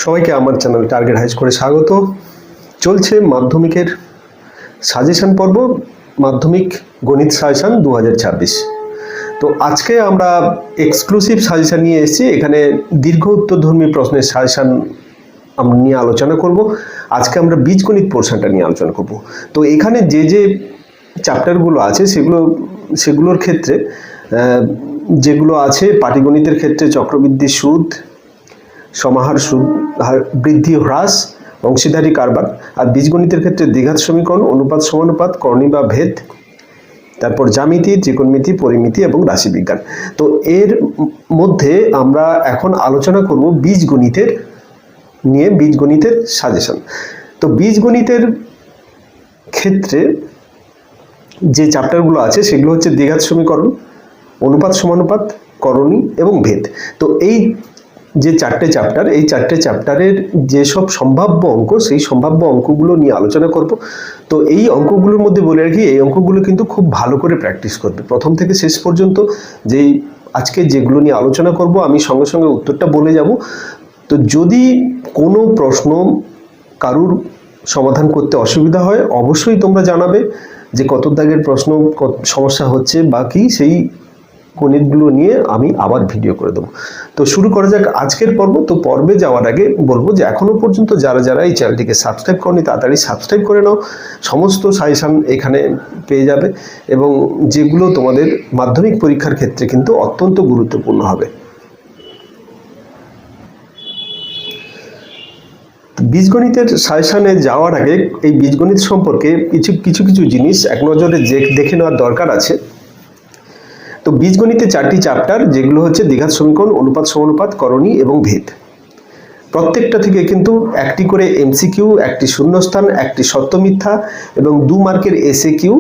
সবাইকে আমার channel target হাইজ করে স্বাগত। চলছে মাধ্যমিকের সাজেশন পর্ব, মাধ্যমিক গণিত সাজেশন 2026। তো আজকে আমরা এক্সক্লুসিভ সাজেশন নিয়ে এসেছি। এখানে দীর্ঘ উত্তরধর্মী প্রশ্নের সাজেশন আমরা নিয়ে আলোচনা করব। আজকে আমরা বীজগণিত পোর্শনটা নিয়ে আলোচনা করব। তো এখানে যে যে চ্যাপ্টারগুলো আছে সেগুলোর ক্ষেত্রে যেগুলো আছে, পাটিগণিতের ক্ষেত্রে চক্রবৃদ্ধি সুদ, সমাহার সুদ বৃদ্ধি হ্রাস, অংশীদারি কারবার, আর বীজগণিতের ক্ষেত্রে দ্বিঘাত সমীকরণ, অনুপাত সমানুপাত, করণী বা ভেদ, তারপর জ্যামিতি, ত্রিকোণমিতি, পরিমিতি এবং রাশিবিজ্ঞান। তো এর মধ্যে আমরা এখন আলোচনা করব বীজগণিতের নিয়ে, বীজগণিতের সাজেশন। তো বীজগণিতের ক্ষেত্রে যে চ্যাপ্টারগুলো আছে সেগুলো হচ্ছে দ্বিঘাত সমীকরণ, অনুপাত সমানুপাত, করণী এবং ভেদ। তো এই যে চারটে চ্যাপ্টার, এই চারটে চ্যাপ্টারের যেসব সম্ভাব্য অঙ্ক, সেই সম্ভাব্য অঙ্কগুলো নিয়ে আলোচনা করব। তো এই অঙ্কগুলোর মধ্যে বলে রাখি, এই অঙ্কগুলো কিন্তু খুব ভালো করে প্র্যাকটিস করবে প্রথম থেকে শেষ পর্যন্ত। যেই আজকে যেগুলো নিয়ে আলোচনা করব আমি সঙ্গে সঙ্গে উত্তরটা বলে যাব। তো যদি কোনো প্রশ্ন কারুর সমাধান করতে অসুবিধা হয় অবশ্যই তোমরা জানাবে যে কত দাগের প্রশ্ন সমস্যা হচ্ছে বা কি, সেই গণিতগুলো নিয়ে আমি আবার ভিডিও করে দেবো। তো শুরু করা যাক আজকের পর্ব। তো পর্বে যাওয়ার আগে বলবো যে এখনো পর্যন্ত যারা এই চ্যানেলটিকে সাবস্ক্রাইব করনি তাড়াতাড়ি সাবস্ক্রাইব করে নাও। সমস্ত সাজেশন এখানে পেয়ে যাবে এবং যেগুলো তোমাদের মাধ্যমিক পরীক্ষার ক্ষেত্রে কিন্তু অত্যন্ত গুরুত্বপূর্ণ হবে। বীজগণিতের সাজেশনে যাওয়ার আগে এই বীজগণিত সম্পর্কে কিছু জিনিস এক নজরে দেখে নেওয়ার দরকার আছে। তো বীজগণিতে চারটি চ্যাপ্টার, যেগুলো হচ্ছে দ্বিঘাত সমীকরণ, অনুপাত সমানুপাত, করণী এবং ভেদ। প্রত্যেকটা থেকে কিন্তু একটি করে এমসিকিউ, একটি শূন্যস্থান, একটি সত্য মিথ্যা এবং 2 মার্কের এসএকিউ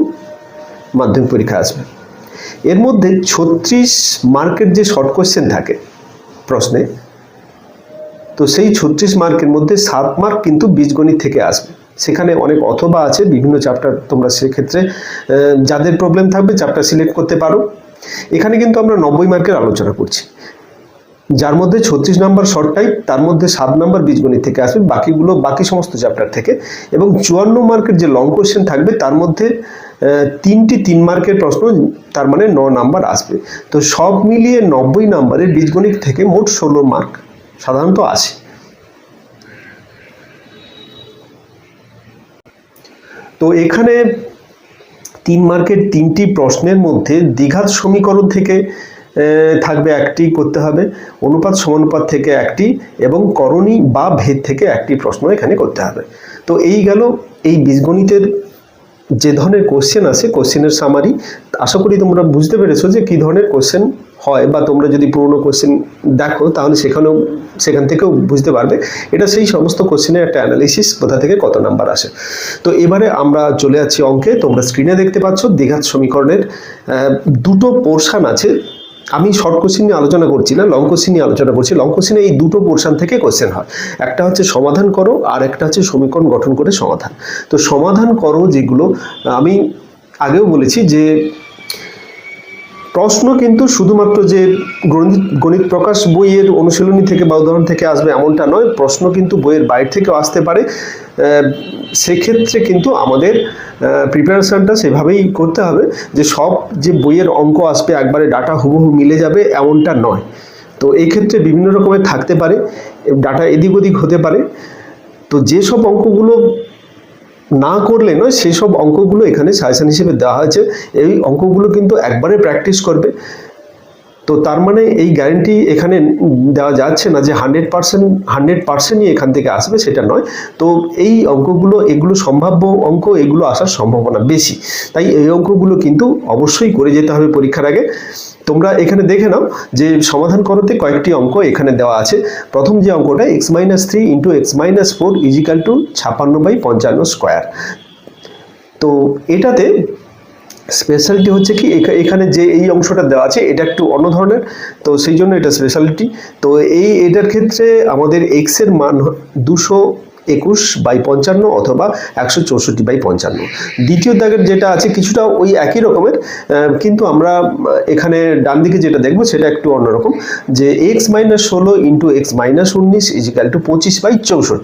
মাধ্যমিক পরীক্ষা আসবে। এর মধ্যে 36 মার্কের যে শর্ট কোশ্চেন থাকে প্রশ্নে, তো সেই 36 মার্কের মধ্যে 7 মার্ক কিন্তু বীজগণিত থেকে আসবে। সেখানে অনেক অথবা আছে, বিভিন্ন চ্যাপ্টার তোমরা সেক্ষেত্রে যাদের প্রবলেম থাকবে চ্যাপ্টার সিলেক্ট করতে পারো। এখানে কিন্তু আমরা 90 মার্কের আলোচনা করছি, যার মধ্যে 36 নম্বর শর্ট টাইপ, তার মধ্যে 7 নম্বর বীজগণিত থেকে আসবে, বাকি সমস্ত চ্যাপ্টার থেকে। এবং 54 মার্কের যে লং কোশ্চেন থাকবে তার মধ্যে 3টি 3 মার্কের প্রশ্ন, তার মানে 9 নাম্বার আসবে। তো সব মিলিয়ে 90 নম্বরের বীজগণিত থেকে মোট 16 মার্ক সাধারণত আসে। তো এখানে 3 মার্কের 3টি প্রশ্নের মধ্যে দ্বিঘাত সমীকরণ থেকে থাকবে একটি করতে হবে, অনুপাত সমানুপাত থেকে একটি এবং করণী বা ভেদ থেকে একটি প্রশ্ন এখানে করতে হবে। তো এই গেল এই বীজগণিতের যে ধরনের কোশ্চেন আছে, কোশ্চেনের সামারি। আশা করি তোমরা বুঝতে পেরেছো যে কী ধরনের কোশ্চেন হয়, বা তোমরা যদি পুরোনো কোশ্চেন দেখো তাহলে সেখান থেকেও বুঝতে পারবে। এটা সেই সমস্ত কোশ্চেনের একটা অ্যানালিসিস, কোথা থেকে কত নাম্বার আসে। তো এবারে আমরা চলে যাচ্ছি অঙ্কে। তোমরা স্ক্রিনে দেখতে পাচ্ছ দ্বিঘাত সমীকরণের দুটো পোর্শন আছে। আমি শর্ট কোশ্চেন নিয়ে আলোচনা করছি না, লং কোশ্চেন নিয়ে আলোচনা করছি। লং কোশ্চেনে এই দুটো পোর্শন থেকে কোশ্চেন হয়, একটা হচ্ছে সমাধান করো আর একটা হচ্ছে সমীকরণ গঠন করে সমাধান। তো সমাধান করো যেগুলো, আমি আগেও বলেছি যে প্রশ্ন কিন্তু শুধুমাত্র যে গণিত প্রকাশ বইয়ের অনুশীলনী থেকে বা উদাহরণ থেকে আসবে এমনটা নয়, প্রশ্ন কিন্তু বইয়ের বাইরে থেকেও আসতে পারে। সেক্ষেত্রে কিন্তু আমাদের প্রিপারেশনটা সেভাবেই করতে হবে যে সব যে বইয়ের অঙ্ক আসবে একবারে ডাটা হুবহু মিলে যাবে এমনটা নয়। তো এই ক্ষেত্রে বিভিন্ন রকমের থাকতে পারে, ডাটা এদিক ওদিক হতে পারে। তো যেসব অঙ্কগুলো না করলে নয়, সেই সব অঙ্কগুলো এখানে সাজেশন হিসেবে দেওয়া হয়েছে। এই অঙ্কগুলো কিন্তু একবারে প্র্যাকটিস করবে। তো তার মানে এই গ্যারেন্টি এখানে দেওয়া যাচ্ছে না যে 100%ই এখান থেকে আসবে, সেটা নয়। তো এই অঙ্কগুলো, এগুলো সম্ভাব্য অঙ্ক, এগুলো আসার সম্ভাবনা বেশি। তাই এই অঙ্কগুলো কিন্তু অবশ্যই করে যেতে হবে পরীক্ষার আগে। তোমরা এখানে দেখে নাও যে সমাধান করতে কয়েকটি অঙ্ক এখানে দেওয়া আছে। প্রথম যে অঙ্কটা x-3 × x-4 = 56/55 স্কোয়ার। তো এটাতে স্পেশালিটি হচ্ছে কি, এখানে যে এই অংশটা দেওয়া আছে এটা একটু অন্য ধরনের, তো সেই জন্য এটা স্পেশালিটি। তো এটার ক্ষেত্রে আমাদের x এর মান 21/55 অথবা 164/55। দ্বিতীয় দাগের যেটা আছে কিছুটা ওই একই রকমের, কিন্তু আমরা এখানে ডান দিকে যেটা দেখবো সেটা একটু অন্যরকম, যে x-16 into x-19 is equal two 25/64।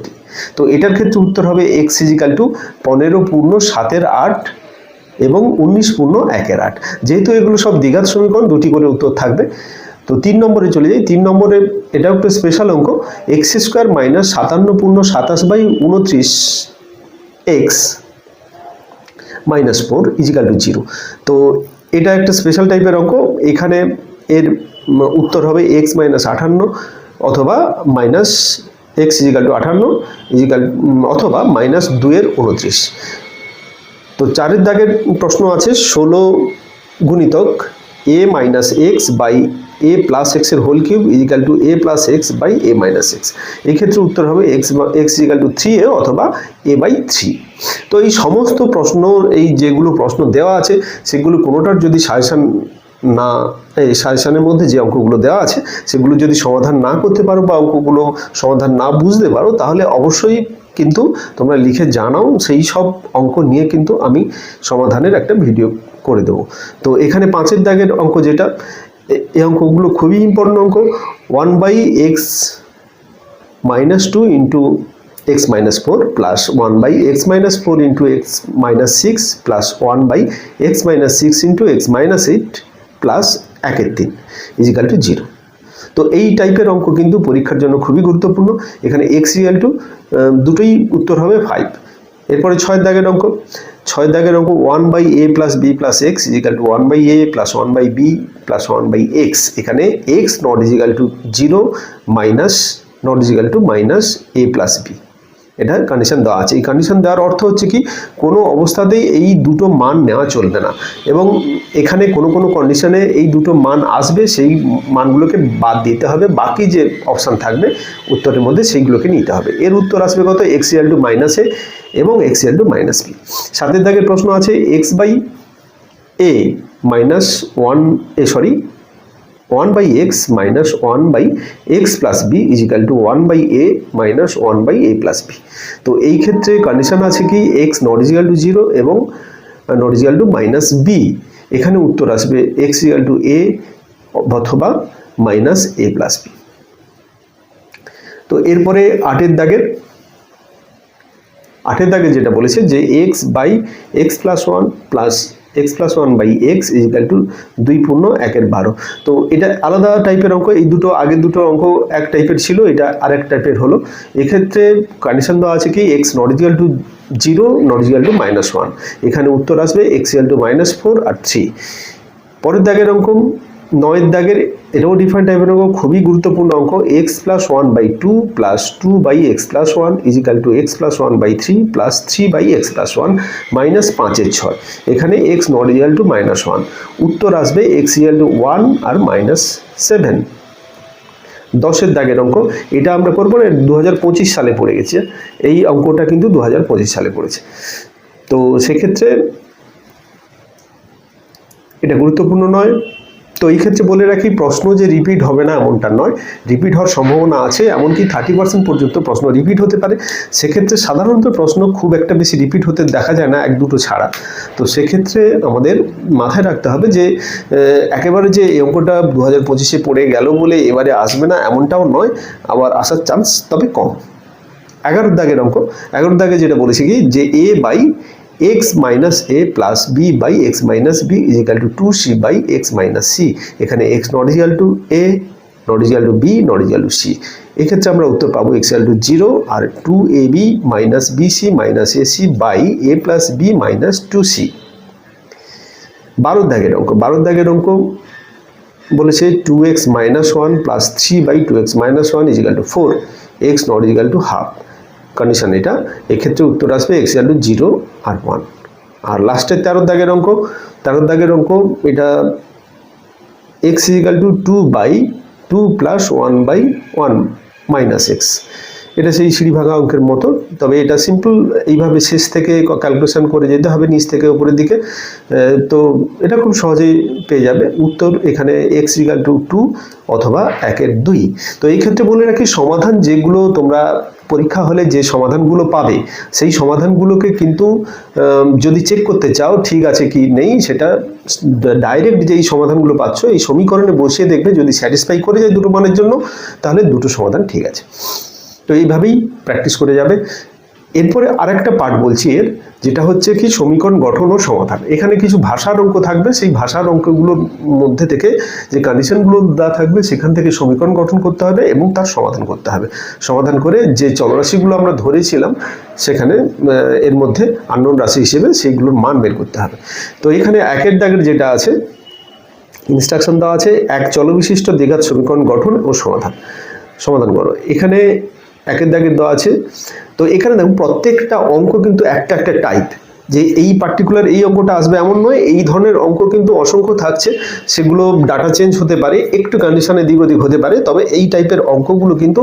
তো এটার ক্ষেত্রে উত্তর হবে x ইজিক্যাল টু 15 পূর্ণ 7/8 এবং 19 পূর্ণ 1/8। যেহেতু এগুলো সব দ্বিঘাত সমীকরণ, দুটি করে উত্তর থাকবে। তো 3 নম্বরে চলে যাই। 3 নম্বরে এটা একটু স্পেশাল অঙ্ক, x² মাইনাস 57 পূর্ণ 27/29 x মাইনাস 4 ইজিক্যাল টু 0। তো এটা একটা স্পেশাল টাইপের অঙ্ক। এখানে এর উত্তর হবে x মাইনাস 58 অথবা minus x is equal to 58 is equal অথবা মাইনাস 2/29। তো 4 দাগের প্রশ্ন আছে 16 গুণিতক a minus X by a plus X এর whole cube is equal to a plus X by a minus X. এক্ষেত্রে উত্তর হবে এক্স ইজিক্যাল টু 3a অথবা a/3। তো এই সমস্ত প্রশ্ন, এই যেগুলো প্রশ্ন দেওয়া আছে সেগুলো কোনোটার যদি সাজেশনের মধ্যে যে অঙ্কগুলো দেওয়া আছে সেগুলো যদি সমাধান না করতে পারো বা অঙ্কগুলো সমাধান না বুঝতে পারো, তাহলে অবশ্যই কিন্তু তোমরা লিখে জানাও। সেই সব অঙ্ক নিয়ে কিন্তু আমি সমাধানের একটা ভিডিও করে দেবো। তো এখানে 5 দাগের অঙ্ক যেটা, এই অঙ্কগুলো খুবই ইম্পর্টেন্ট অঙ্ক। 1/x minus 2 into x minus 4 plus 1/x minus 4 into x minus 6 plus 1/x minus 6 into x minus 8 plus 1/3 equal to 0। তো এই টাইপের অঙ্ক কিন্তু পরীক্ষার জন্য খুবই গুরুত্বপূর্ণ। এখানে x ইকুয়াল টু দুটোই উত্তর হবে 5। এরপরে 6 দাগের অঙ্ক, 6 দাগের অঙ্ক 1/a plus b plus x is equal to 1/a plus 1/b plus 1/x। এখানে x not equal to 0 minus not equal to minus a plus b, এটা কন্ডিশন দেওয়া আছে। এই কন্ডিশন দেওয়ার অর্থ হচ্ছে কি, কোনো অবস্থাতেই এই দুটো মান নেওয়া চলবে না, এবং এখানে কোনো কোনো কন্ডিশনে এই দুটো মান আসবে, সেই মানগুলোকে বাদ দিতে হবে, বাকি যে অপশান থাকবে উত্তরের মধ্যে সেইগুলোকে নিতে হবে। এর উত্তর আসবে কত, x equal to minus a এবং x equal to minus b। 7 দাগের প্রশ্ন আছে x/a minus 1/x minus 1/x plus b equal to 1/a minus 1/a plus b। তো এই ক্ষেত্রে কন্ডিশন আছে কি, x নট ইজিক্যাল টু 0 এবং not equal to minus b। এখানে উত্তর আসবে x ইজিক্যাল টু a অথবা মাইনাস a প্লাস b। তো এরপরে 8 দাগে যেটা বলেছে যে x/x plus 1 plus x plus 1/x equal to 2 পূর্ণ 1/12। তো এটা আলাদা টাইপের অঙ্ক। এই দুটো আগের দুটো অঙ্ক এক টাইপের ছিল, এটা আরেক টাইপের হলো। এক্ষেত্রে কন্ডিশন দেওয়া আছে কি, x not equal to 0 not equal to -1। এখানে উত্তর আসবে x ইকুয়াল টু -4 আর 3। পরের দাগের অঙ্ক 9 দাগের, এটাও ডিফারেন্ট টাইপের অঙ্ক, খুবই গুরুত্বপূর্ণ অঙ্ক। x plus 1/2 plus 2/x plus 1 equal to x plus 1/3 plus 3/x plus 1 minus 5/6। এখানে x নট ইকুয়াল টু -1। উত্তর আসবে x ইকুয়াল টু 1 আর -7। 10 দাগের অঙ্ক, এটা আমরা করবো না, 2025 সালে পড়ে গেছে। এই অঙ্কটা কিন্তু 2025 সালে পড়েছে। তো সেক্ষেত্রে এটা গুরুত্বপূর্ণ নয়। তো এই ক্ষেত্রে বলে রাখি, প্রশ্ন যে রিপিট হবে না এমনটা নয়, রিপিট হওয়ার সম্ভাবনা আছে, এমনকি 30% পর্যন্ত প্রশ্ন রিপিট হতে পারে। সেক্ষেত্রে সাধারণত প্রশ্ন খুব একটা বেশি রিপিট হতে দেখা যায় না, 1-2টো ছাড়া। তো সেক্ষেত্রে আমাদের মাথায় রাখতে হবে যে একেবারে যে এই অঙ্কটা 2025-এ পড়ে গেল বলে এবারে আসবে না এমনটাও নয়, আবার আসার চান্স তবে কম। 11 দাগের অঙ্ক, 11 দাগে যেটা বলেছি কি, যে a/x minus a plus b by x minus b equal to 2c by x minus c। এখানে x not equal to a not equal to b not equal to c। এক্ষেত্রে আমরা উত্তর পাবো x ইকুয়াল টু 0 আর 2ab minus bc minus ac by a plus b minus 2c। 12 দাগের অঙ্ক, 12 দাগের অঙ্ক বলেছে 2x minus 1 plus 3 by 2x minus 1 equal two 4, x not equal to half. Condition এটা। এক্ষেত্রে উত্তর আসবে x ইকুয়াল টু 0 আর 1। আর লাস্টের 13 দাগের অঙ্ক, 13 দাগের অঙ্ক এটা x equal to 2/2 plus 1/1 minus x। এটা সেই সিঁড়ি ভাঙা অঙ্কের মতো, তবে এটা সিম্পল এইভাবে শেষ থেকে ক্যালকুলেশন করে যেতে হবে নিচ থেকে উপরের দিকে। তো এটা খুব সহজেই পেয়ে যাবে উত্তর এখানে x = 2 অথবা 1/2। তো এই ক্ষেত্রে বলে রাখি, সমাধান যেগুলো তোমরা পরীক্ষা হলে যে সমাধানগুলো পাবে সেই সমাধানগুলোকে কিন্তু যদি চেক করতে চাও ঠিক আছে কি নেই, সেটা ডাইরেক্ট যেই সমাধানগুলো পাচ্ছ এই সমীকরণে বসিয়ে দেখবে, যদি স্যাটিসফাই করে যায় দুটো মানের জন্য তাহলে দুটো সমাধান ঠিক আছে। তো এইভাবেই প্র্যাকটিস করে যাবে। এরপরে আরেকটা পার্ট বলছি এর, যেটা হচ্ছে কি সমীকরণ গঠন ও সমাধান। এখানে কিছু ভাষার অঙ্ক থাকবে, সেই ভাষার অঙ্কগুলোর মধ্যে থেকে যে কন্ডিশনগুলো দেওয়া থাকবে সেখান থেকে সমীকরণ গঠন করতে হবে এবং তার সমাধান করতে হবে। সমাধান করে যে চলরাশিগুলো আমরা ধরেছিলাম সেখানে এর মধ্যে আননোন রাশি হিসেবে সেইগুলোর মান বের করতে হবে। তো এখানে 1 দাগের যেটা আছে ইনস্ট্রাকশন দেওয়া আছে, এক চলবিশিষ্ট দ্বিঘাত সমীকরণ গঠন ও সমাধান করো। এখানে 1 দাগের দেওয়া আছে। তো এখানে দেখুন প্রত্যেকটা অঙ্ক কিন্তু একটা একটা টাইপ, যে এই পার্টিকুলার এই অঙ্কটা আসবে এমন নয়, এই ধরনের অঙ্ক কিন্তু অসংখ্য থাকছে, সেগুলো ডাটা চেঞ্জ হতে পারে, একটু কন্ডিশনে দিক ওদিক হতে পারে, তবে এই টাইপের অঙ্কগুলো কিন্তু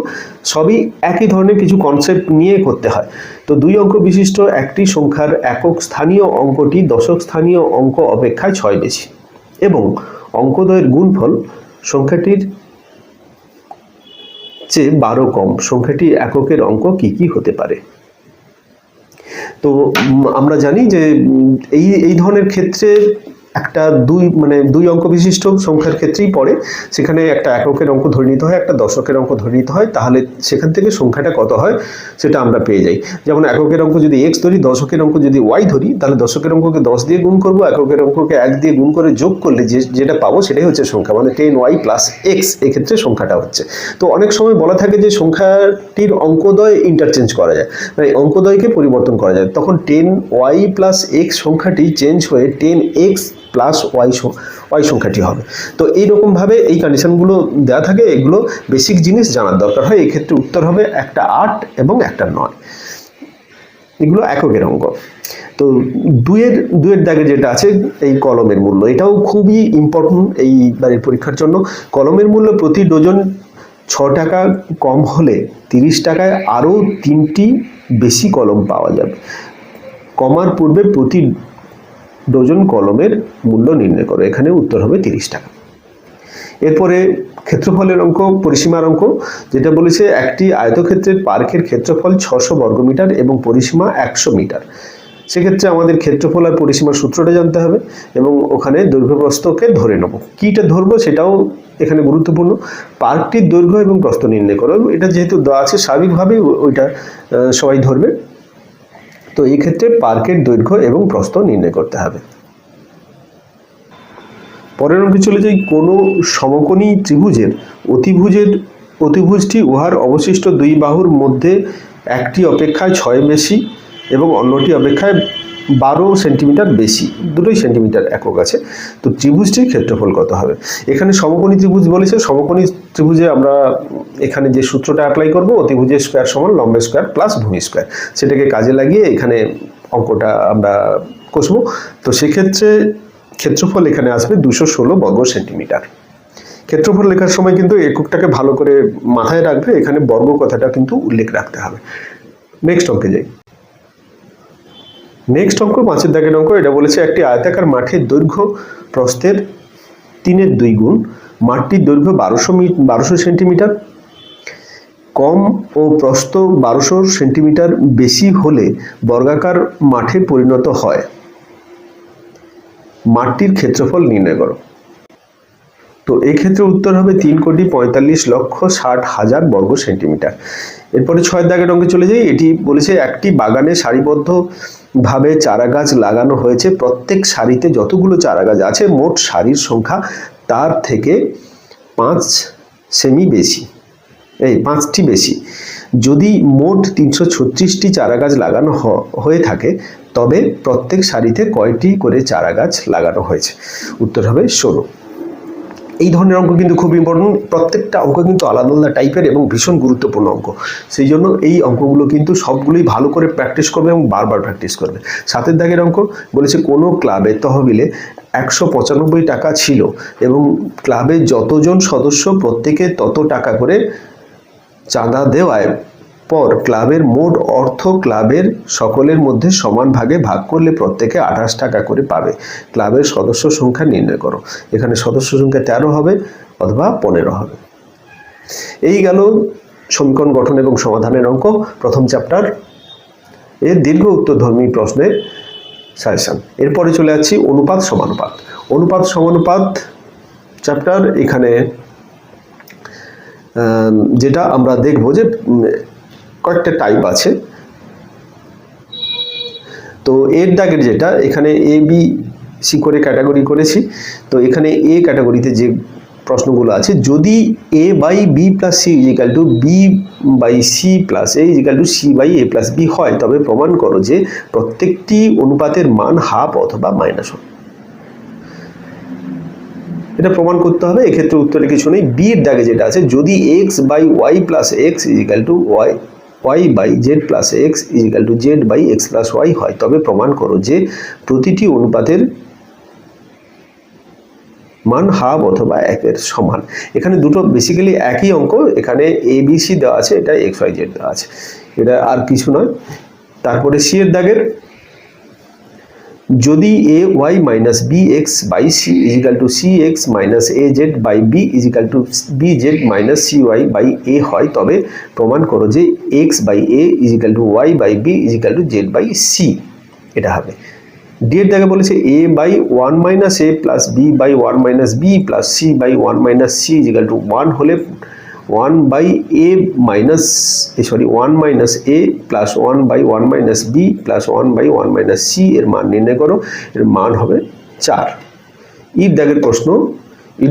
সবই একই ধরনের কিছু কনসেপ্ট নিয়ে করতে হয়। তো 2 অঙ্ক বিশিষ্ট একটি সংখ্যার একক স্থানীয় অঙ্কটি দশক স্থানীয় অঙ্ক অপেক্ষায় 6 বেশি এবং অঙ্কদ্বয়ের গুণফল সংখ্যাটির চেয়ে 12 কম, সংখ্যাটি এককের অঙ্ক কি কি হতে পারে। তো আমরা জানি যে এই ধরনের ক্ষেত্রে একটা দুই অঙ্ক বিশিষ্ট সংখ্যার ক্ষেত্রেই পড়ে, সেখানে একটা এককের অঙ্ক ধরে নিতে হয়, একটা দশকের অঙ্ক ধরে নিতে হয়, তাহলে সেখান থেকে সংখ্যাটা কত হয় সেটা আমরা পেয়ে যাই। যেমন এককের অঙ্ক যদি x ধরি, দশকের অঙ্ক যদি y ধরি, তাহলে দশকের অঙ্ককে 10 দিয়ে গুণ করব, এককের অঙ্ককে 1 দিয়ে গুণ করে যোগ করলে যেটা পাবো সেটাই হচ্ছে সংখ্যা, মানে 10y + x এক্ষেত্রে সংখ্যাটা হচ্ছে। তো অনেক সময় বলা থাকে যে সংখ্যাটির অঙ্কদ্বয় ইন্টারচেঞ্জ করা যায়, মানে অঙ্কদ্বয়কে পরিবর্তন করা যায়, তখন 10y + x সংখ্যাটি চেঞ্জ হয়ে 10x + y সংখ্যাটি হবে। তো এইরকমভাবে এই কন্ডিশনগুলো দেওয়া থাকে, এগুলো বেসিক জিনিস জানার দরকার হয়। এই ক্ষেত্রে উত্তর হবে একটা 8 এবং একটা 9, এগুলো এককের অঙ্ক। তো দুয়ের দাগে যেটা আছে এই কলমের মূল্য, এটাও খুবই ইম্পর্টেন্ট এইবারের পরীক্ষার জন্য। কলমের মূল্য প্রতি ডজন 6 টাকা কম হলে 30 টাকায় আরও 3টি বেশি কলম পাওয়া যাবে। কমার পূর্বে প্রতি ডজন কলমের মূল্য নির্ণয় করো। এখানে উত্তর হবে 30 টাকা। এরপরে ক্ষেত্রফলের অঙ্ক, পরিসীমার অঙ্ক, যেটা বলেছে একটি আয়তক্ষেত্রের পার্কের ক্ষেত্রফল 600 বর্গমিটার এবং পরিসীমা 100 মিটার। সেক্ষেত্রে আমাদের ক্ষেত্রফল আর পরিসীমার সূত্রটা জানতে হবে এবং ওখানে দৈর্ঘ্য প্রস্থকে ধরে নেব। কীটা ধরবো সেটাও এখানে গুরুত্বপূর্ণ। পার্কটির দৈর্ঘ্য এবং প্রস্থ নির্ণয় করো, এটা যেহেতু দেওয়া আছে স্বাভাবিকভাবেই ওইটা সবাই ধরবে। তো এই ক্ষেত্রে পার্কের দৈর্ঘ্য এবং প্রস্থ নির্ণয় করতে হবে। পরের অঙ্কে চলে যাই, কোনো সমকোণী ত্রিভুজের অতিভুজটি উহার অবশিষ্ট 2 বাহুর মধ্যে একটি অপেক্ষায় 6 বেশি এবং অন্যটি অপেক্ষায় 12 সেন্টিমিটার বেশি, দুটোই সেন্টিমিটার একক আছে। তো ত্রিভুজটির ক্ষেত্রফল কত হবে? এখানে সমকোণী ত্রিভুজ বলেছে, সমকোণী ত্রিভুজে আমরা এখানে যে সূত্রটা অ্যাপ্লাই করব, অতিভুজের স্কোয়ার সমান লম্বের স্কোয়ার প্লাস ভূমি স্কোয়ার, সেটাকে কাজে লাগিয়ে এখানে অঙ্কটা আমরা কষবো। তো সেক্ষেত্রে ক্ষেত্রফল এখানে আসবে 216 বর্গ সেন্টিমিটার। ক্ষেত্রফল লেখার সময় কিন্তু এককটাকে ভালো করে মাথায় রাখবে, এখানে বর্গ কথাটা কিন্তু উল্লেখ রাখতে হবে। নেক্সট অঙ্কে যাই। নেক্সট অঙ্ক 5 দাগের অঙ্ক, এটা বলেছে একটি আয়তাকার মাঠের দৈর্ঘ্য প্রস্থের 3/2 গুণ, মাঠটির দৈর্ঘ্য 1200 সেন্টিমিটার কম ও প্রস্থ 1200 সেন্টিমিটার বেশি হলে বর্গাকার মাঠে পরিণত হয়। মাঠটির ক্ষেত্রফল নির্ণয় করো। তো এই ক্ষেত্রে উত্তর হবে 3,45,60,000 বর্গ সেন্টিমিটার। এরপরে 6 দাগের অঙ্কে চলে যাই। এটি বলেছে একটি বাগানে সারিবদ্ধভাবে চারা গাছ লাগানো হয়েছে, প্রত্যেক সারিতে যতগুলো চারা গাছ আছে মোট সারির সংখ্যা তার থেকে 5টি বেশি। যদি মোট 336টি চারা গাছ লাগানো হয়ে থাকে তবে প্রত্যেক সারিতে কয়টি করে চারা গাছ লাগানো হয়েছে? উত্তর হবে 16। এই ধরনের অঙ্ক কিন্তু খুব ইম্পর্টেন্ট, প্রত্যেকটা অঙ্ক কিন্তু আলাদা আলাদা টাইপের এবং ভীষণ গুরুত্বপূর্ণ অঙ্ক। সেই জন্য এই অঙ্কগুলো কিন্তু সবগুলোই ভালো করে প্র্যাকটিস করবে এবং বারবার প্র্যাকটিস করবে। 7 দাগের অঙ্ক বলেছে কোনো ক্লাবের তহবিলে 195 টাকা ছিল এবং ক্লাবের যতজন সদস্য প্রত্যেকে তত টাকা করে চাঁদা দেওয়ায় পর ক্লাবের মোট অর্থ ক্লাবের সকলের মধ্যে সমান ভাগে ভাগ করলে প্রত্যেকে 28 টাকা করে পাবে। ক্লাবের সদস্য সংখ্যা নির্ণয় করো। এখানে সদস্য সংখ্যা 13 হবে অথবা 15 হবে। এই গেল সমীকরণ গঠন এবং সমাধানের অঙ্ক, প্রথম চ্যাপ্টার এর দীর্ঘ উত্তরধর্মী প্রশ্নের সাজেশন। এরপরে চলে যাচ্ছি অনুপাত সমানুপাত। অনুপাত সমানুপাত চ্যাপ্টার, এখানে যেটা আমরা দেখব যে কয়েকটা টাইপ আছে। তো এর দাগের যেটা এখানে এ বি সি করে ক্যাটাগরি করেছি। তো এখানে এ ক্যাটাগরিতে যে প্রশ্নগুলো আছে, যদি A by B plus C is equal to B by C plus A is equal to C by A plus B হয়, তবে প্রমাণ করো যে প্রত্যেকটি অনুপাতের মান হাফ অথবা মাইনাস হয়। এটা প্রমাণ করতে হবে। এক্ষেত্রে উত্তরে কিছু নেই। বির দাগে যেটা আছে, যদি X by Y plus X equal to Y by Z plus X equal to Z by X plus Y হয়, তবে প্রমাণ করো যে প্রতিটি অনুপাতের মান হাফ অথবা 1 সমান। এখানে দুটো বেসিক্যালি একই অঙ্ক, এখানে এ বি সি দেওয়া আছে, এটা এক্স ওয়াই জেড দেওয়া আছে, এটা আর কিছু নয়। তারপরে সি এর দাগের, যদি A Y minus B X by C is equal to C X minus A Z by B is equal to B Z minus C Y by A হয়, তবে প্রমাণ করো যে X by A is equal to Y by B is equal to Z by C. এটা হবে। D এর দাগে বলেছে A by 1 minus A plus B by 1 minus B plus C by 1 minus C is equal to 1 হলে 1 by A minus 1 minus A plus 1 by 1 minus B plus 1 by 1 minus C এর মান নির্ণয় করো। এর মান হবে 4। ইর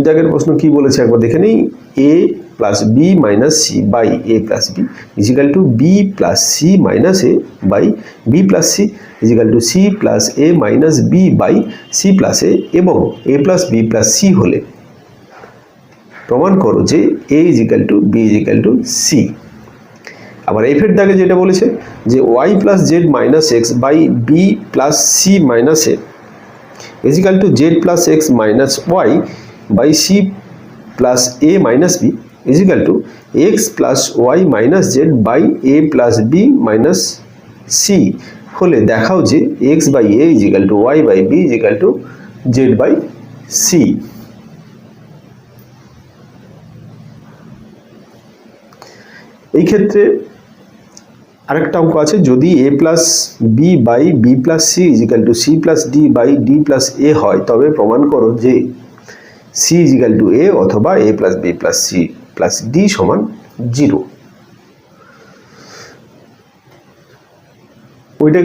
দাগের প্রশ্ন কি বলেছে একবার দেখে নেই। A plus B minus C by A plus B is equal to B plus C minus A by B plus C is equal to C plus A minus B by C plus A, এবং A plus B plus C হলে প্রমাণ করো যে A is equal to B is equal to C. আবার F এর দাগে যেটা বলেছে যে Y plus Z minus X by B plus C minus A is equal to Z plus X minus Y by C plus A minus B is equal to X plus Y minus Z by A plus B minus C হলে দেখাও যে X by A is equal to Y by B is equal to Z by C. এই ক্ষেত্রে আরেকটা অঙ্ক আছে, যদি A plus B by B plus C is equal to C plus D by D plus A হয়, তবে প্রমাণ করো যে সি ইজিক্যাল টু এ অথবা A plus B plus C plus D সমান 0। ওইটা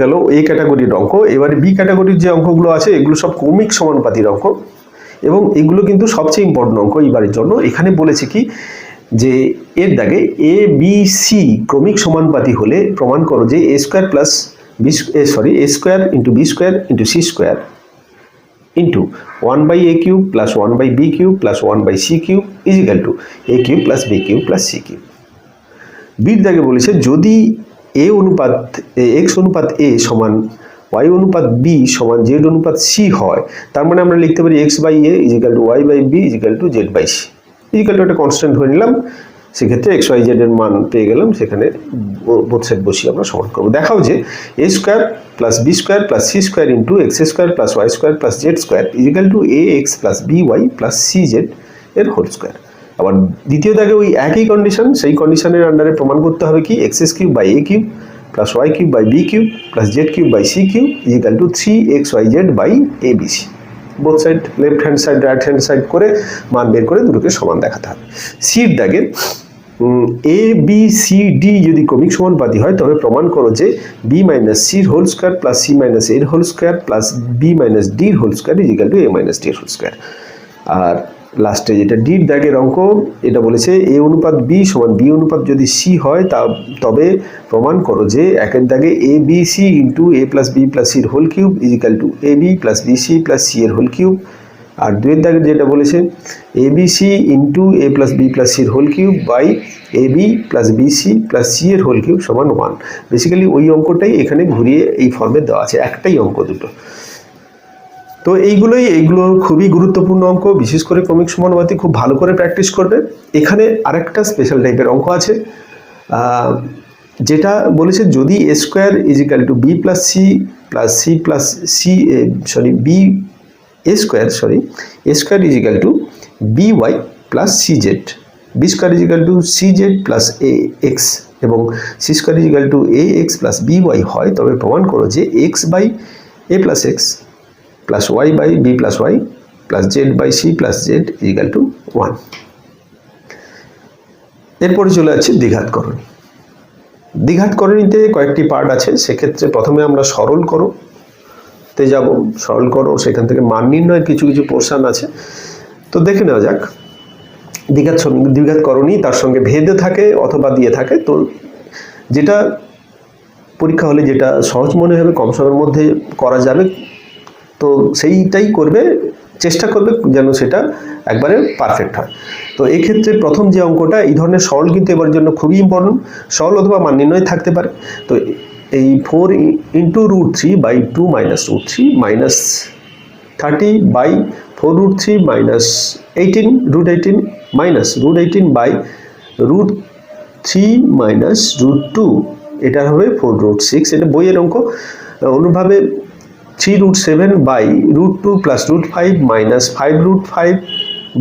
গেল এ ক্যাটাগরির অঙ্ক। এবারে বি ক্যাটাগরির যে অঙ্কগুলো আছে এগুলো সব ক্রমিক সমানুপাতির অঙ্ক, এবং এগুলো কিন্তু সবচেয়ে ইম্পর্টেন্ট অঙ্ক এইবারের জন্য। এখানে বলেছে কি যে এর দাগে এ বি সি ক্রমিক সমানুপাতি হলে প্রমাণ করো যে A square plus A square into B square into C square into 1 by A cube plus 1 by B cube plus 1 by C cube is equal to A cube plus B cube plus C cube. বির দাগে বলেছে যদি এ অনুপাত x অনুপাত এ সমান Y অনুপাত B সমান Z অনুপাত সি হয়, তার মানে আমরা লিখতে পারি X by A is equal to Y by B is equal to Z by C is equal to একটা কনস্ট্যান্ট ধরে নিলাম। সেক্ষেত্রে এক্স ওয়াই জেড এর মান পেয়ে গেলাম, সেখানে বোথ সাইড বসিয়ে আমরা সমান করবো। দেখাও যে A square plus B square plus C square into X square plus Y square plus Z square is equal to A X plus B Y plus C Z এর হোল স্কোয়ার। আবার দ্বিতীয় দাগে ওই একই কন্ডিশন, সেই কন্ডিশনের আন্ডারে প্রমাণ করতে হবে কি x cube by A cube plus Y cube by B cube plus z cube by C cube is equal to 3xyz by A B c. Both side left hand side right hand side করে মান বের করে দুটোকে সমান দেখাতে হবে। সির দাগে A B C D যদি ক্রমিক সমানুপাতি হয়, তবে প্রমাণ করো যে বি মাইনাস সির whole square plus C minus এর whole square plus B minus ডির whole square is equal to A minus D এর হোল স্কোয়ার। আর লাস্টে যেটা ডির দাগের অঙ্ক, এটা বলেছে এ অনুপাত বি সমান বি অনুপাত যদি সি হয় তবে প্রমাণ করো যে একের দাগে A B C into A plus B plus সির whole cube is equal to A B plus B C plus C এর হোল কিউব। আর দুয়ের দাগের যেটা বলেছে A B C into A plus B plus সির whole cube by A B plus B C plus C এর whole cube সমান 1। Basically ওই অঙ্কটাই এখানে ঘুরিয়ে এই ফর্মে দেওয়া আছে, একটাই অঙ্ক দুটো। তো এইগুলো খুবই গুরুত্বপূর্ণ অঙ্ক, বিশেষ করে ক্রমিক সমানুপাতি খুব ভালো করে প্র্যাকটিস করবে। এখানে আরেকটা স্পেশাল টাইপের অঙ্ক আছে, যেটা বলেছে যদি a square is equal to b plus C plus c b a square is equal to by plus cz, b square is equal to cz plus ax এবং c square is equal to ax plus by হয়, তবে প্রমাণ করো যে x by a plus x plus y by b plus y plus z by c plus z is equal to 1। এরপরে চলে যাচ্ছে দ্বিঘাতকরণী। দ্বিঘাতকরণীতে কয়েকটি পার্ট আছে, সেক্ষেত্রে প্রথমে আমরা সরল করোতে যাব। সরল করো, সেখান থেকে মান নির্ণয়ের কিছু কিছু পোর্শন আছে, তো দেখে নেওয়া যাক। দ্বিঘাতকরণী তার সঙ্গে ভেদে থাকে অথবা দিয়ে থাকে, তো যেটা পরীক্ষা হলে যেটা সহজ মনে হবে, কম সময়ের মধ্যে করা যাবে, তো সেইটাই করবে, চেষ্টা করবে যেন সেটা একবারে পারফেক্ট হয়। তো এই ক্ষেত্রে প্রথম যে অঙ্কটা, এই ধরনের সরল কিন্তু এবার জন্য খুবই ইম্পর্টেন্ট, সরল অথবা মান নির্ণয় থাকতে পারে। তো এই 4 into √3 by 2 minus √3 minus 30 by 4 √3 minus 18 √18 minus √18 by √3 minus √2, এটা হবে 4 √6, এটা বইয়ের অঙ্ক। অনুভাবে 3 √7 by √2 plus √5 minus 5 √5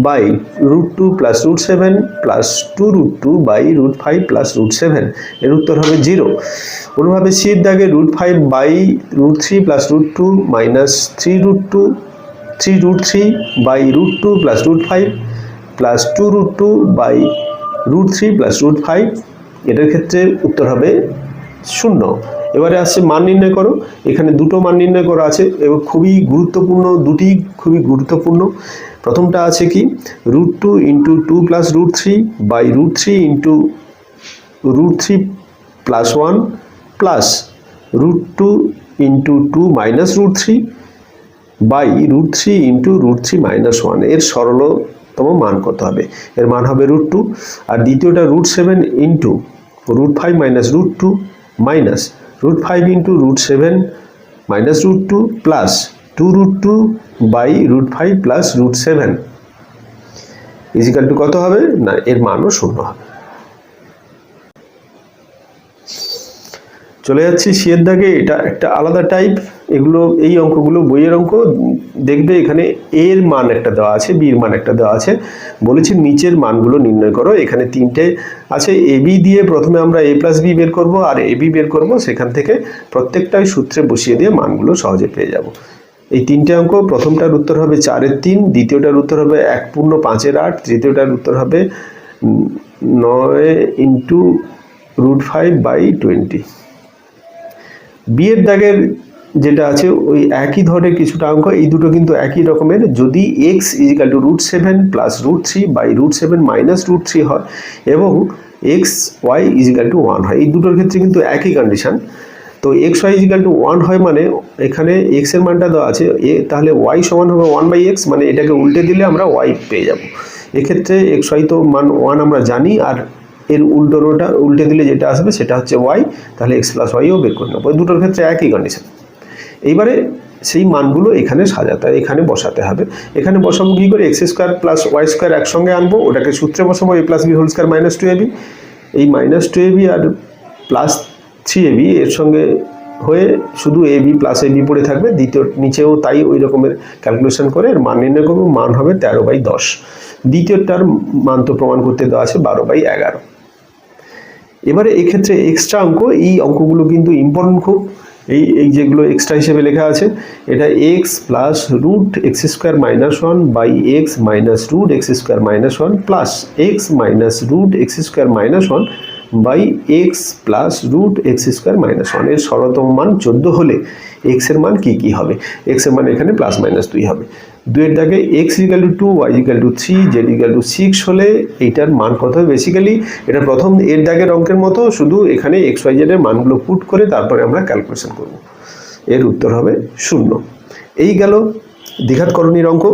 by √2 plus √7 plus 2 √2 by √5 plus √7, এর উত্তর হবে 0। অনুভাবে সি এর দাগে √5 by √3 plus √2 minus 3 √3 by √2 plus √5 plus 2 √2 by √3 plus √5, এটার ক্ষেত্রে উত্তর হবে 0। এবারে আসছে মান নির্ণয় করো। এখানে দুটো মান নির্ণয় করা আছে এবং খুবই গুরুত্বপূর্ণ, দুটি খুবই গুরুত্বপূর্ণ। প্রথমটা আছে কি √2 into 2 plus √3 by √3 into √3 plus 1 plus √2 into 2 minus √3 by √3 into √3 minus 1, এর সরলতম মান কত হবে? এর মান হবে √2। আর দ্বিতীয়টা √7 into √5 minus √2 minus √5 into √7 minus √2 plus 2 √2 by √5 plus √7 is equal to কত হবে? না, এর মানও 0 হবে। চলে যাচ্ছি সি এর দাগে, এটা একটা আলাদা টাইপ। এগুলো, এই অঙ্কগুলো বইয়ের অঙ্ক। দেখবে এখানে এর মান একটা দেওয়া আছে, বির মান একটা দেওয়া আছে, বলেছি নিচের মানগুলো নির্ণয় করো। এখানে তিনটে আছে, এ বি দিয়ে প্রথমে আমরা a প্লাস বি বের করব আর এ বি বের করব, সেখান থেকে প্রত্যেকটাই সূত্রে বসিয়ে দিয়ে মানগুলো সহজে পেয়ে যাব। এই তিনটে অঙ্ক, প্রথমটার উত্তর হবে 4/3, দ্বিতীয়টার উত্তর হবে 1/5, তৃতীয়টার উত্তর হবে 9 ইন্টু √5 বাই 20। বি এর দাগের যেটা আছে ওই একই ধরনের কিছুটা অঙ্ক, এই দুটো কিন্তু একই রকমের। যদি x is equal to √7 plus √3 by √7 minus √3 হয় এবং x y is equal to 1 হয়, এই দুটোর ক্ষেত্রে কিন্তু একই কন্ডিশন। তো x y is equal to 1 হয় মানে এখানে x এর মানটা দেওয়া আছে, তাহলে y সমান হবে 1/x, মানে এটাকে উল্টে দিলে আমরা y পেয়ে যাব। এক্ষেত্রে x y তো মান 1 আমরা জানি, আর এর উল্টোটা উল্টে দিলে যেটা আসবে সেটা হচ্ছে y, তাহলে x প্লাস ওয়াইও বের করে নেবো। দুটোর ক্ষেত্রে একই কন্ডিশন। এইবারে সেই মানগুলো এখানে সাজাতে, এখানে বসাতে হবে। এখানে বসাবো কী করে? x square plus Y square একসঙ্গে আনবো, ওটাকে সূত্রে বসাবো a plus b whole square minus 2ab, এই মাইনাস 2ab আর প্লাস 3ab এর সঙ্গে হয়ে শুধু ab প্লাস ab পড়ে থাকবে। দ্বিতীয় নিচেও তাই ওই রকমের ক্যালকুলেশন করে এর মান নির্ণয় করবো, মান হবে 13/10। দ্বিতীয়টার মান তো প্রমাণ করতে দেওয়া আছে 12/11। এবারে এক্ষেত্রে এক্সট্রা অঙ্ক, এই অঙ্কগুলো কিন্তু ইম্পর্টেন্ট খুব। এই যেগুলো এক্সট্রা হিসেবে লেখা আছে, এটা x plus √x square minus 1 by x minus √x square minus 1 plus x minus √x square minus 1 by x plus √x square minus 1, এর সরলতম মান 14 হলে x এর মান কি হবে? x এর মান এখানে প্লাস মাইনাস 2 হবে। 2 এর দাগে x equal two 2, y equal to 3, z equal to 6 হলে এইটার মান কত হবে? বেসিক্যালি এটা প্রথম এর দাগের অঙ্কের মতো, শুধু এখানে x y z এর মানগুলো পুট করে তারপরে আমরা ক্যালকুলেশন করব। এর উত্তর হবে 0। এই গেল দ্বিঘাতকরণীর অঙ্ক।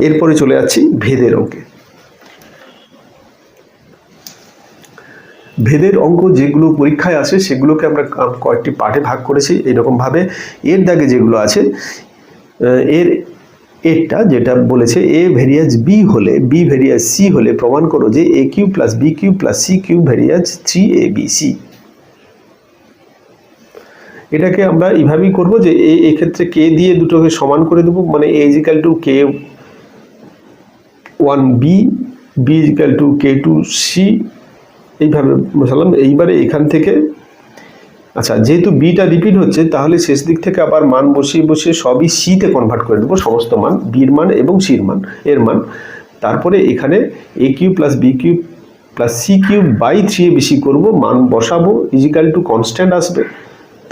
এরপরে চলে যাচ্ছি ভেদের অঙ্কে। ভেদের অঙ্ক যেগুলো পরীক্ষায় আসে সেগুলোকে আমরা কয়েকটি পার্টে ভাগ করেছি। এইরকমভাবে এর দাগে যেগুলো আছে, এর এটা যেটা বলেছে এ ভেরিয়াজ বি হলে বি ভেরিয়াজ সি হলে প্রমাণ করো যে A cube plus B cube plus C cube varies 3abc। এটাকে আমরা এইভাবেই করব যে এক্ষেত্রে কে দিয়ে দুটোকে সমান করে দেবো, মানে a is equal to k1b b is equal to k2c এইভাবে বসালাম। এইবারে এখান থেকে আচ্ছা যেহেতু বিটা রিপিট হচ্ছে তাহলে শেষ দিক থেকে আবার মান বসিয়ে বসিয়ে সবই সিতে কনভার্ট করে দেবো, সমস্ত মান বির মান এবং সির মান এর মান। তারপরে এখানে A cube plus B cube plus C cube by 3abc করবো, মান বসাবো ইজিক্যাল টু কনস্ট্যান্ট আসবে।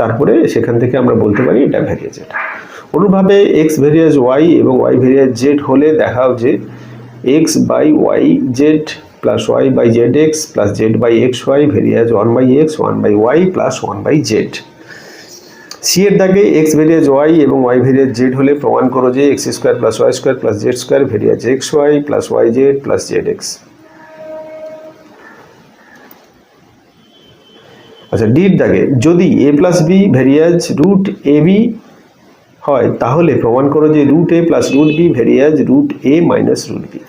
তারপরে সেখান থেকে আমরা বলতে পারি এটা ভেরিয়াজ। এটা অনুভাবে এক্স ভেরিয়াজ ওয়াই এবং ওয়াই ভেরিয়াজ জেড হলে দেখাও যে X by Y Z plus Y by Z X plus Z by X Y varies 1/x 1/y plus 1/z। C এর দাগে এক্স ভেরিয়াজ ওয়াই এবং ওয়াই ভেরিয়াজ জেড হলে প্রমাণ করো যে X square plus Y square plus Z square varies X Y plus Y Z plus Z X. আচ্ছা ডির দাগে যদি A plus B varies root A B হয় তাহলে প্রমাণ করো যে root A plus root B varies root A minus root B.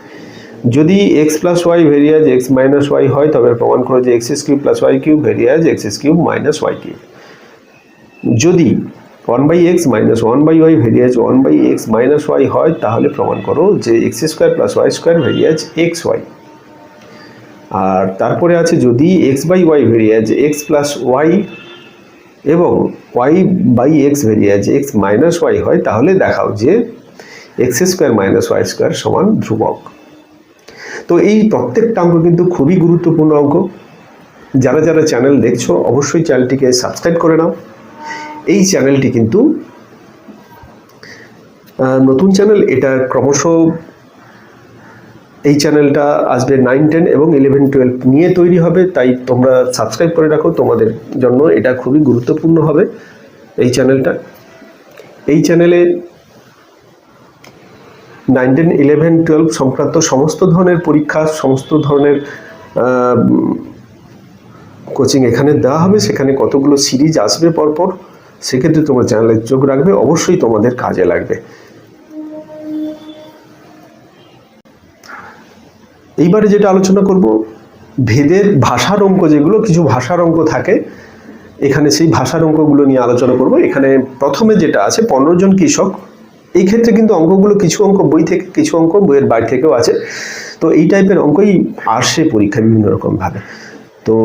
যদি X plus Y varies X minus Y হয় তবে প্রমাণ করো যে X cube plus Y cube varies X cube minus Y cube. যদি 1/x minus 1/y ভেরিয়াজ 1/x minus Y হয় তাহলে প্রমাণ করো যে X square plus Y square varies X Y. আর তারপরে আছে যদি X by Y varies X plus Y এবং Y by X varies X minus Y হয় তাহলে দেখাও যে X square minus Y square সমান ধ্রুবক। তো এই প্রত্যেকটা অঙ্ক কিন্তু খুবই গুরুত্বপূর্ণ অঙ্ক। যারা যারা চ্যানেল দেখছো অবশ্যই চ্যানেলটিকে সাবস্ক্রাইব করে নাও। এই চ্যানেলটি কিন্তু নতুন চ্যানেল, এটা ক্রমশ এই চ্যানেলটা আসবে 9, 10 এবং 11, 12 নিয়ে তৈরি হবে, তাই তোমরা সাবস্ক্রাইব করে রাখো, তোমাদের জন্য এটা খুবই গুরুত্বপূর্ণ হবে এই চ্যানেলটা। এই চ্যানেলে 9, 10, 11, 12 সংক্রান্ত সমস্ত ধরনের পরীক্ষা, সমস্ত ধরনের কোচিং এখানে দেওয়া হবে। সেখানে কতগুলো সিরিজ আসবে পরপর, সেক্ষেত্রে তোমার চ্যানেলে যোগ রাখবে, অবশ্যই তোমাদের কাজে লাগবে। এইবারে যেটা আলোচনা করব ভেদের ভাষার অঙ্ক, যেগুলো কিছু ভাষার অঙ্ক থাকে এখানে, সেই ভাষার অঙ্কগুলো নিয়ে আলোচনা করব। এখানে প্রথমে যেটা আছে 15 জন কৃষক। এই ক্ষেত্রে কিন্তু অঙ্কগুলো কিছু অঙ্ক বই থেকে, কিছু অঙ্ক বইয়ের বাইরে থেকেও আছে। তো এই টাইপের অঙ্কই আসে পরীক্ষায় বিভিন্ন রকমভাবে। তো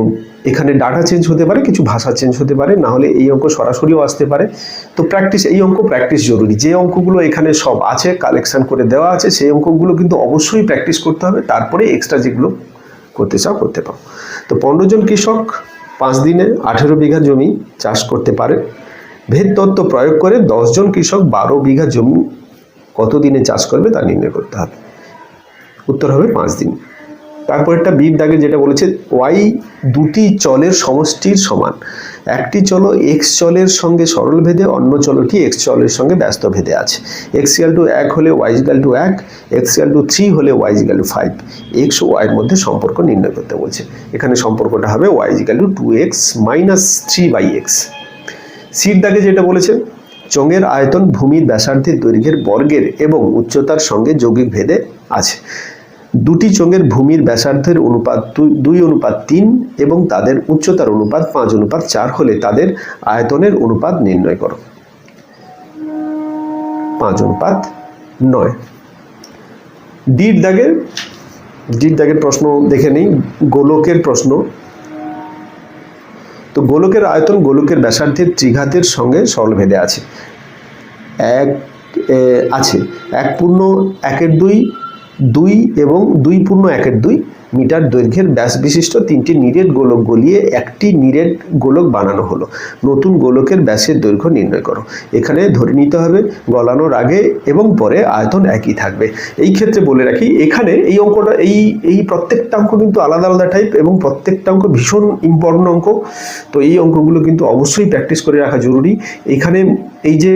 এখানে ডাটা চেঞ্জ হতে পারে, কিছু ভাষা চেঞ্জ হতে পারে, না হলে এই অঙ্ক সরাসরিও আসতে পারে। তো প্র্যাকটিস, এই অঙ্ক প্র্যাকটিস জরুরি। যে অঙ্কগুলো এখানে সব আছে, কালেকশন করে দেওয়া আছে, সেই অঙ্কগুলো কিন্তু অবশ্যই প্র্যাকটিস করতে হবে, তারপরে এক্সট্রা যেগুলো করতে চাও করতে পারো। তো 15 জন কৃষক 5 দিনে 18 বিঘা জমি চাষ করতে পারে। ভেদ তত্ত্ব প্রয়োগ করে 10 জন কৃষক 12 বিঘা জমি কত দিনে চাষ করবে তা নির্ণয় করতে হবে। উত্তর হবে 5 দিন। তারপর একটা বির দাগে যেটা বলেছে ওয়াই দুটি চলের সমষ্টির সমান। একটি চল এক্স চলের সঙ্গে সরল ভেদে, অন্য চলটি এক্স চলের সঙ্গে ব্যস্ত ভেদে আছে। এক্স ইকুয়াল টু 1 হলে y equal to 1, x equal to 3 হলে ওয়াই ইকুয়াল টু 5। এক্স ও ওয়াইয়ের মধ্যে সম্পর্ক নির্ণয় করতে বলছে। এখানে সম্পর্কটা হবে y equal to 2x minus 3/x। সির দাগে যেটা বলেছে চোঙের আয়তন ভূমির ব্যাসার্ধের দৈর্ঘ্যের বর্গের এবং উচ্চতার সঙ্গে যৌগিক ভেদে আছে। দুটি চোঙের ভূমির ব্যাসার্ধের অনুপাত 2:3 এবং তাদের উচ্চতার অনুপাত 5:4 হলে তাদের আয়তনের অনুপাত নির্ণয় করো। 5:9। ডির দাগের প্রশ্ন দেখে নেই, গোলকের প্রশ্ন। তো গোলকের আয়তন গোলকের ব্যাসার্ধের ত্রিঘাতের সঙ্গে সরলভেদে আছে। 1.1/2 এবং 2.1/2 মিটার দৈর্ঘ্যের ব্যাস বিশিষ্ট 3টি নিরেট গোলক গলিয়ে একটি নিরেট গোলক বানানো হলো। নতুন গোলকের ব্যাসের দৈর্ঘ্য নির্ণয় করো। এখানে ধরে নিতে হবে গলানোর আগে এবং পরে আয়তন একই থাকবে। এই ক্ষেত্রে বলে রাখি, এখানে এই অঙ্কটা, এই প্রত্যেকটা অঙ্ক কিন্তু আলাদা আলাদা টাইপ এবং প্রত্যেকটা অঙ্ক ভীষণ ইম্পর্টেন্ট অঙ্ক। তো এই অঙ্কগুলো কিন্তু অবশ্যই প্র্যাকটিস করে রাখা জরুরি। এখানে এই যে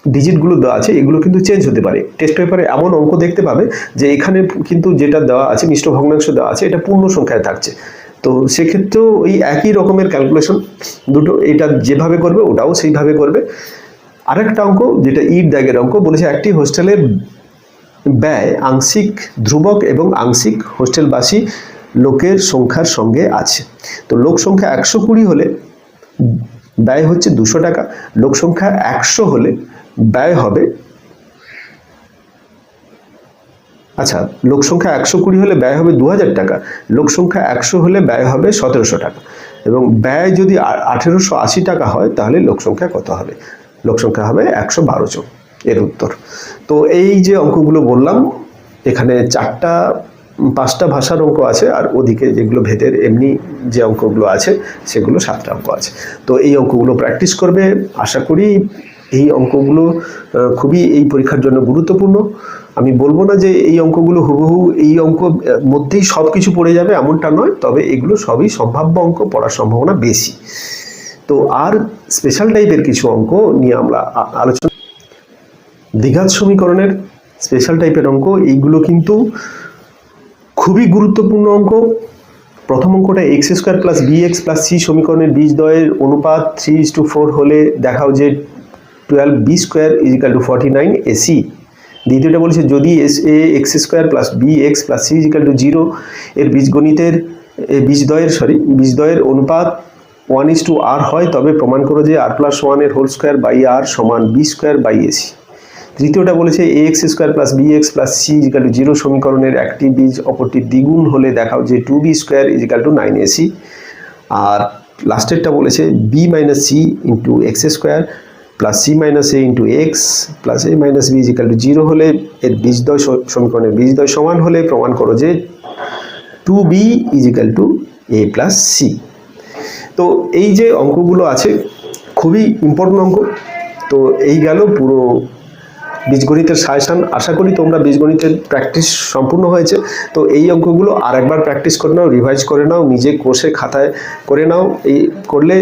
ডিজিটগুলো দেওয়া আছে এগুলো কিন্তু চেঞ্জ হতে পারে। টেস্ট পেপারে এমন অঙ্ক দেখতে পাবে যে এখানে কিন্তু যেটা দেওয়া আছে, মিশ্র ভগ্নাংশ দেওয়া আছে, এটা পূর্ণ সংখ্যায় থাকছে। তো সেক্ষেত্রেও এই একই রকমের ক্যালকুলেশন দুটো, এটা যেভাবে করবে ওটাও সেইভাবে করবে। আরেকটা অঙ্ক যেটা ইট দাগের অঙ্ক বলেছে, একটি হোস্টেলের ব্যয় আংশিক ধ্রুবক এবং আংশিক হোস্টেলবাসী লোকের সংখ্যার সঙ্গে আছে। তো লোক সংখ্যা 120 হলে ব্যয় হচ্ছে 200 টাকা, লোক সংখ্যা 100 হলে ব্যয় হবে, আচ্ছা লোক সংখ্যা 120 হলে ব্যয় হবে 2000 টাকা, লোক সংখ্যা 100 হলে ব্যয় হবে 1700 টাকা, এবং ব্যয় যদি 1880 টাকা হয় তাহলে লোক সংখ্যা কত হবে? লোক সংখ্যা হবে 112 জন, এর উত্তর। তো এই যে অঙ্কগুলো বললাম, এখানে 5টা ভাষার অঙ্ক আছে, আর ওদিকে যেগুলো ভেদের এমনি যে অঙ্কগুলো আছে সেগুলো 7টা অঙ্ক আছে। তো এই অঙ্কগুলো প্র্যাকটিস করবে, আশা করি এই অঙ্কগুলো খুবই এই পরীক্ষার জন্য গুরুত্বপূর্ণ। আমি বলবো না যে এই অঙ্কগুলো হুবহু এই অঙ্ক মধ্যেই সব কিছু পড়ে যাবে, এমনটা নয়, তবে এগুলো সবই সম্ভাব্য অঙ্ক, পড়ার সম্ভাবনা বেশি। তো আর স্পেশাল টাইপের কিছু অঙ্ক নিয়ে আমরা আলোচনা, দ্বিঘাত সমীকরণের স্পেশাল টাইপের অঙ্ক, এইগুলো কিন্তু খুবই গুরুত্বপূর্ণ অঙ্ক। প্রথম অঙ্কটা x² plus bx plus c সমীকরণের বীজদ্বয়ের অনুপাত 3:4 হলে দেখাও যে 12b² = 49 ac। দ্বিতীয়টা বলেছে যদি ax² plus bx plus c = 0 এর বীজগণিতের বীজদ্বয়ের অনুপাত 1:r হয়, তবে প্রমাণ করো যে r+1 এর হোল স্কয়ার বাই r সমান b²/ac। তৃতীয়টা বলেছে ax² plus bx plus c = 0 সমীকরণের একটি বীজ অপরটির দ্বিগুণ হলে দেখাও যে 2b² = 9ac। আর লাস্টেরটা বলেছে b - c × x² plus c - a × x plus a - b = 0 হলে এর বীজদ্বয় সমীকরণের বীজদ্বয় সমান হলে প্রমাণ করো যে 2b = a প্লাস c। তো এই যে অঙ্কগুলো আছে খুবই ইম্পর্টেন্ট অঙ্ক। তো এই গেল পুরো বীজগণিতের সাজেশন। আশা করি তোমরা বীজগণিতের প্র্যাকটিস সম্পূর্ণ হয়েছে। তো এই অঙ্কগুলো আরেকবার প্র্যাকটিস করে নাও, রিভাইজ করে নাও, নিজে কোর্সে খাতায় করে নাও। এই করলে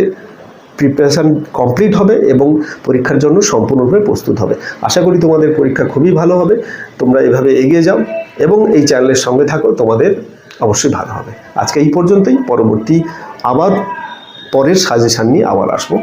প্রিপারেশান কমপ্লিট হবে এবং পরীক্ষার জন্য সম্পূর্ণরূপে প্রস্তুত হবে। আশা করি তোমাদের পরীক্ষা খুবই ভালো হবে। তোমরা এভাবে এগিয়ে যাও এবং এই চ্যানেলের সঙ্গে থাকো, তোমাদের অবশ্যই ভালো হবে। আজকে এই পর্যন্তই, পরবর্তী আবার পরের সাজেশন নিয়ে আবার আসবো।